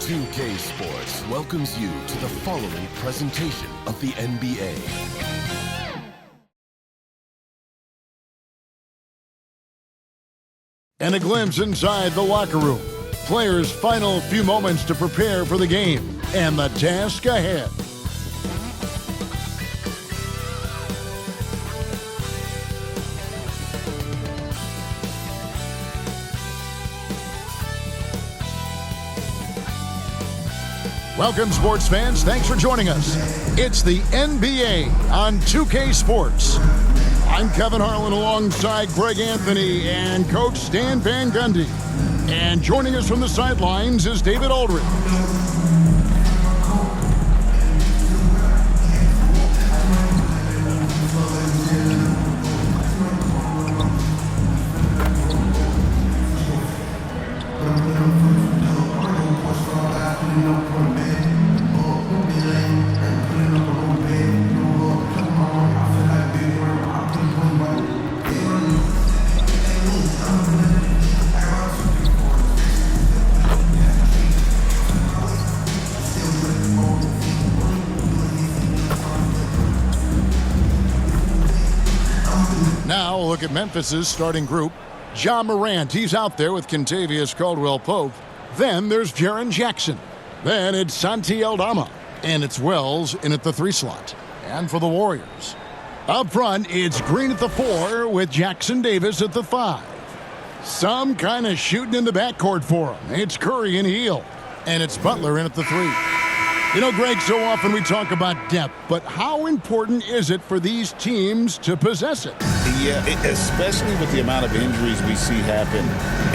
2K Sports welcomes you to the following presentation of the NBA. And a glimpse inside the locker room. Players' final few moments to prepare for the game and the task ahead. Welcome, sports fans. Thanks for joining us. It's the NBA on 2K Sports. I'm Kevin Harlan alongside Greg Anthony and Coach Stan Van Gundy. And joining us from the sidelines is David Aldridge. Now we'll look at Memphis's starting group. Ja Morant, he's out there with Kentavious Caldwell-Pope. Then there's Jaren Jackson. Then it's Santi Aldama. And it's Wells in at the 3 slot. And for the Warriors, up front, it's Green at the 4 with Jackson Davis at the 5. Some kind of shooting in the backcourt for him. It's Curry and Hield. And it's Butler in at the 3. You know, Greg, so often we talk about depth, but how important is it for these teams to possess it? Yeah, especially with the amount of injuries we see happen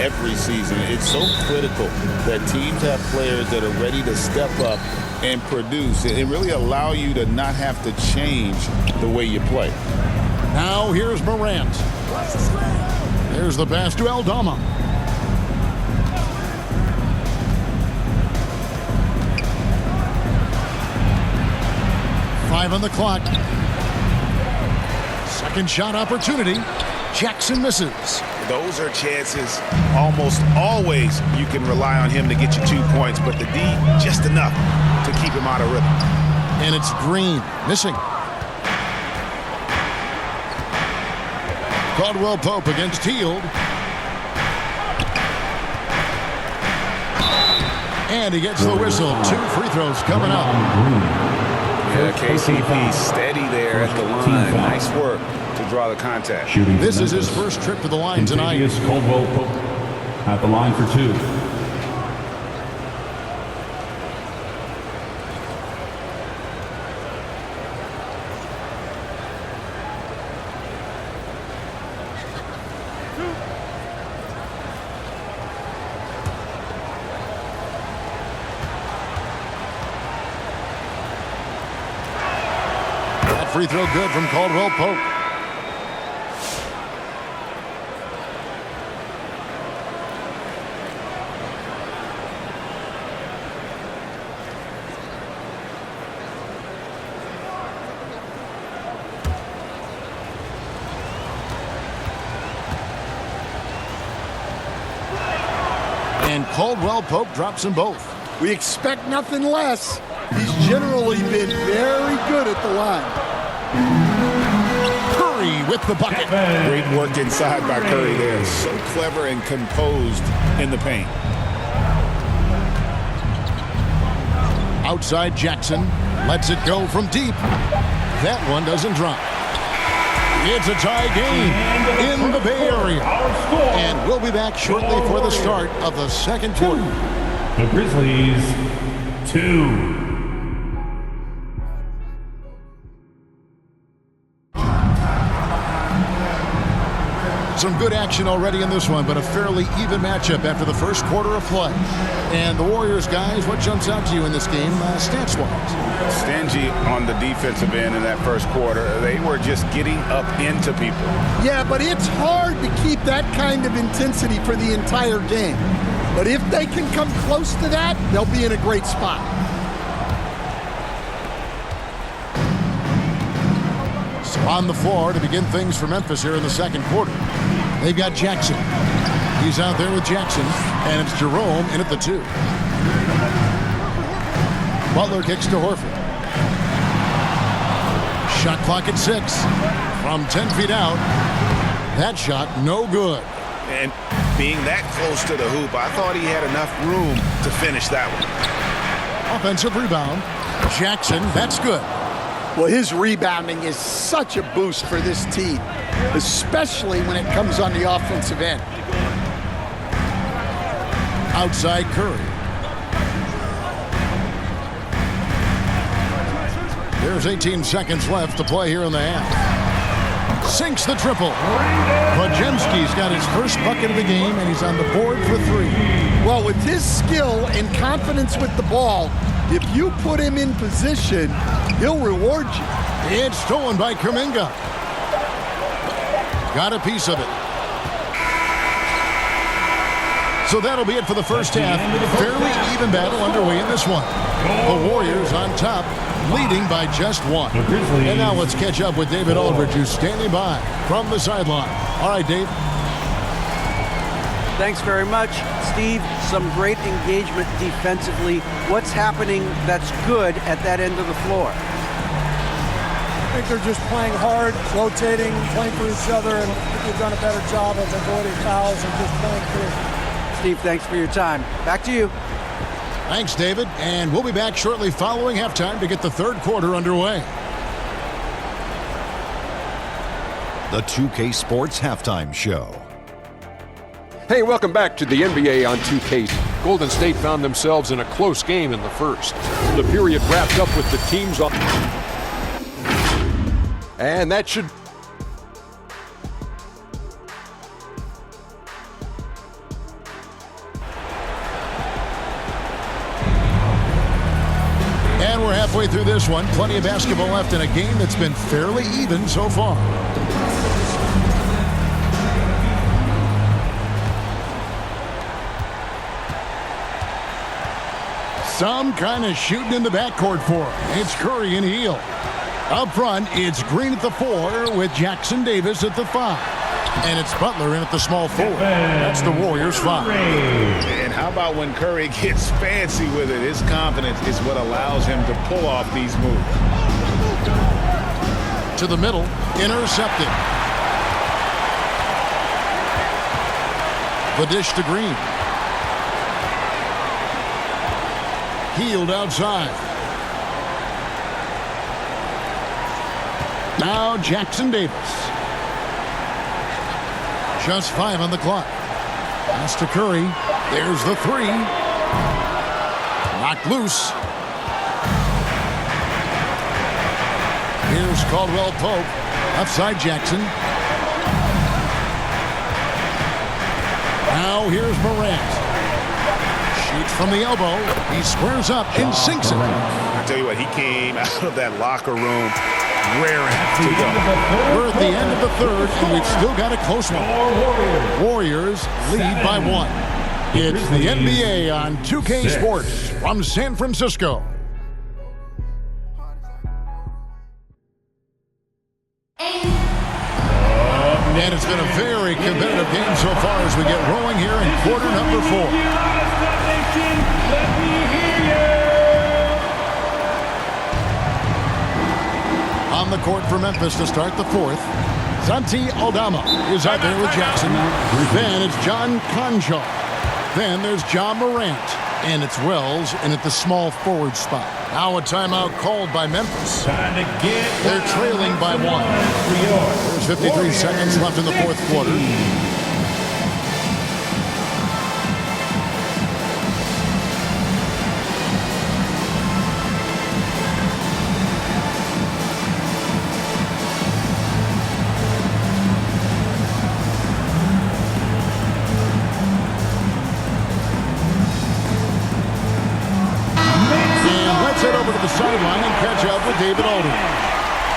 every season. It's so critical that teams have players that are ready to step up and produce and really allow you to not have to change the way you play. Now here's Morant. There's the pass to Aldama. On the clock. Second shot opportunity. Jackson misses. Those are chances almost always you can rely on him to get you 2 points, but the D just enough to keep him out of rhythm. And it's Green missing. Caldwell-Pope against Hield. And he gets the whistle. 2 free throws coming up. Yeah, KCP steady there at the line. Nice work to draw the contact. This is his first trip to the line tonight. Caldwell-Pope at the line for 2. Free throw good from Caldwell-Pope. And Caldwell-Pope drops them both. We expect nothing less. He's generally been very good at the line. Curry with the bucket. Great work inside by Curry there. So clever and composed in the paint. Outside Jackson. Lets it go from deep. That one doesn't drop. It's a tie game in the Bay Area. And we'll be back shortly for the start of the second quarter. The Grizzlies, 2. Some good action already in this one, but a fairly even matchup after the first quarter of play. And the Warriors, guys, what jumps out to you in this game, stats-wise? Stingy on the defensive end in that first quarter. They were just getting up into people. Yeah, but it's hard to keep that kind of intensity for the entire game. But if they can come close to that, they'll be in a great spot. So on the floor to begin things for Memphis here in the second quarter. They've got Jackson. He's out there with Jackson, and it's Jerome in at the 2. Butler kicks to Horford. Shot clock at 6. From 10 feet out. That shot, no good. And being that close to the hoop, I thought he had enough room to finish that one. Offensive rebound. Jackson, that's good. Well, his rebounding is such a boost for this team, especially when it comes on the offensive end. Outside Curry. There's 18 seconds left to play here in the half. Sinks the triple. Podziemski's got his first bucket of the game, and he's on the board for 3. Well, with his skill and confidence with the ball, if you put him in position, he'll reward you. It's stolen by Kuminga. Got a piece of it. So that'll be it for the first half. Fairly even battle underway in this one. The Warriors on top, leading by just 1. And now let's catch up with David Aldridge, who's standing by from the sideline. All right, Dave. Thanks very much, Steve. Some great engagement defensively. What's happening that's good at that end of the floor? I think they're just playing hard, rotating, playing for each other, and I think they've done a better job of avoiding fouls and just playing through. Steve, thanks for your time. Back to you. Thanks, David. And we'll be back shortly following halftime to get the third quarter underway. The 2K Sports Halftime Show. Hey, welcome back to the NBA on 2K. Golden State found themselves in a close game in the first. The period wrapped up with the teams on. And that should. And we're halfway through this one. Plenty of basketball left in a game that's been fairly even so far. Some kind of shooting in the backcourt for him. It's Curry and Hield. Up front, it's Green at the 4 with Jackson Davis at the 5. And it's Butler in at the small 4. That's the Warriors' 5. And how about when Curry gets fancy with it? His confidence is what allows him to pull off these moves. To the middle, intercepted. The dish to Green. Hield outside. Now Jackson Davis. Just 5 on the clock. Pass to Curry. There's the 3. Knocked loose. Here's Caldwell Pope. Outside Jackson. Now here's Morant. Shoots from the elbow. He squares up and sinks it. I tell you what, he came out of that locker room raring to go. We're at the end of the third, and we've still got a close one. Warriors lead by 1. It's the NBA on 2K Sports from San Francisco. And it's been a very competitive game so far as we get rolling here in quarter number 4. On the court for Memphis to start the 4th. Santi Aldama is out there with Jackson. Then it's John Conjo. Then there's John Morant. And it's Wells in at the small forward spot. Now a timeout called by Memphis. They're trailing by 1. There's 53 seconds left in the 4th quarter. Sideline and catch up with David Aldridge.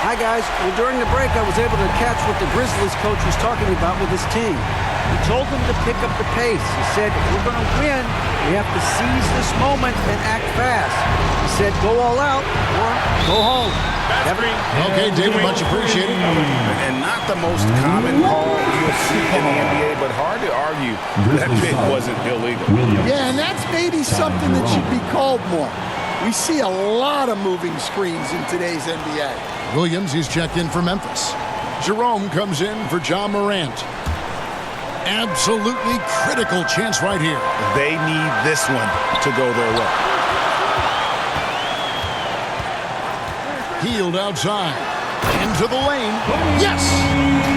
Hi, guys. Well, during the break, I was able to catch what the Grizzlies coach was talking about with his team. He told them to pick up the pace. He said, if we're going to win, we have to seize this moment and act fast. He said, go all out or go home. Okay, David, much appreciated. And not the most common call you'll see in the NBA, but hard to argue that pick wasn't illegal. Yeah, and that's maybe something that should be called more. We see a lot of moving screens in today's NBA. Williams, he's checked in for Memphis. Jerome comes in for John Morant. Absolutely critical chance right here. They need this one to go their way. Healed outside. Into the lane. Yes!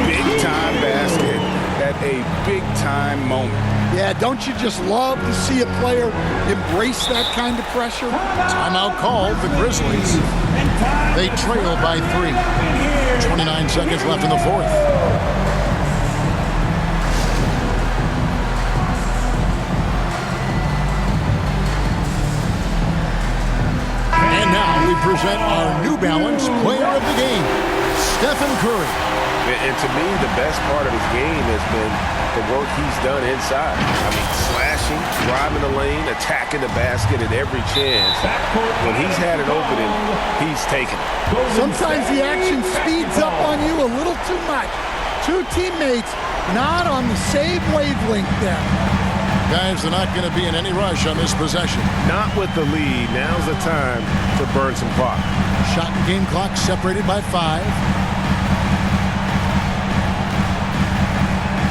Big-time basket at a big-time moment. Yeah, don't you just love to see a player embrace that kind of pressure? Timeout called, the Grizzlies. They trail by 3. 29 seconds left in the fourth. And now we present our New Balance player of the game, Stephen Curry. And to me, the best part of his game has been the work he's done inside. I mean, slashing, driving the lane, attacking the basket at every chance. When he's had an opening, he's taken it. Sometimes the action speeds up on you a little too much. Two teammates not on the same wavelength there. Guys, they're not going to be in any rush on this possession. Not with the lead. Now's the time to burn some clock. Shot and game clock separated by 5.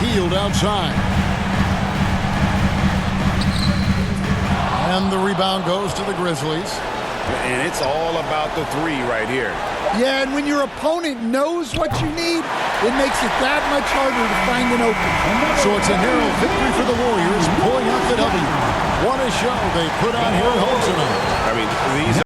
Healed outside. And the rebound goes to the Grizzlies. And it's all about the three right here. Yeah, and when your opponent knows what you need, it makes it that much harder to find an opening. So it's a narrow victory for the Warriors, pulling out the W. What a show they put on here at home tonight. I mean, these